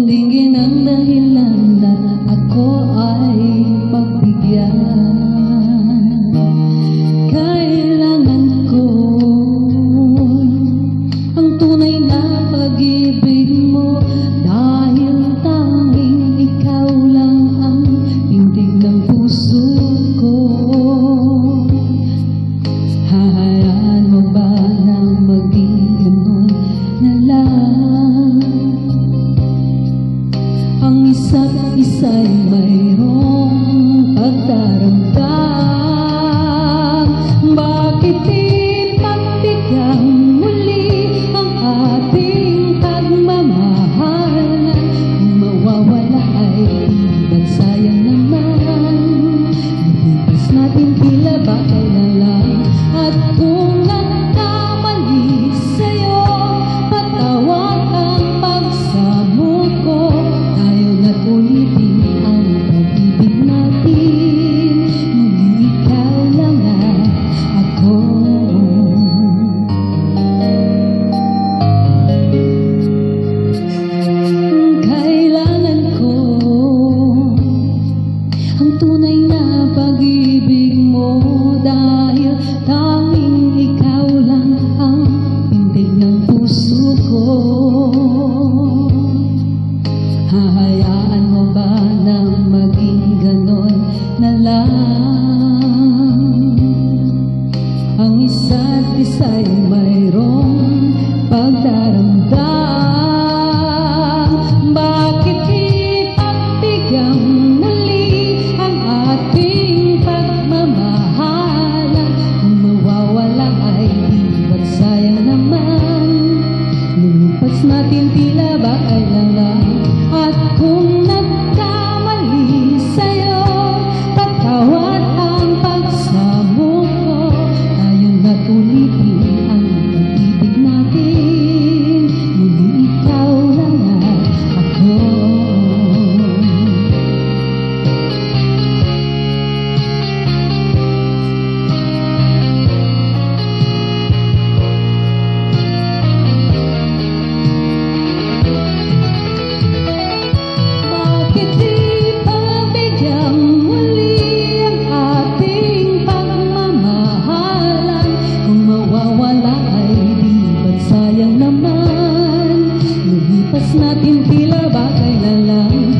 Dinggin ang dahilan na ako ay pagbigyan. Kailangan ko ang tunay na pag-ibig mo, dahil tanging ikaw lang ang tindig ng puso ko. Hahayaan mo ba na maging ganun na lang? Ang isa't isa'y mayroong pagdaramdam. Bakit di pagbigyan muli ang ating pagmamahal? Kung mawawala ay ba't sayang naman? Nalipas natin tila ba kailan lang? At kung nagkamali sa'yo, patawad ang pagsamo ko. Ulitin ang pag-ibig natin, muli ikaw lang at ako. Kailangan ko ang tunay na pag-ibig mo, dahil tanging ikaw lang ang pintig ng puso ko. Hahayaan mo ba na maging ganon na lang? Ang isa't isa'y mayroong pagdaramdam. Bakit ipagbigyan muli ang ating pagmamahalan? Kung mawawala ay di ba't sayang naman? Lumipas natin tila ba kailan lang? At kung nagkamali sa'yo, patawad ang pagsamo ko. Tayo na't ulitin ang pag-ibig natin, muli ikaw lang at ako. Sayang naman, nalipas natin tila ba kailan lang?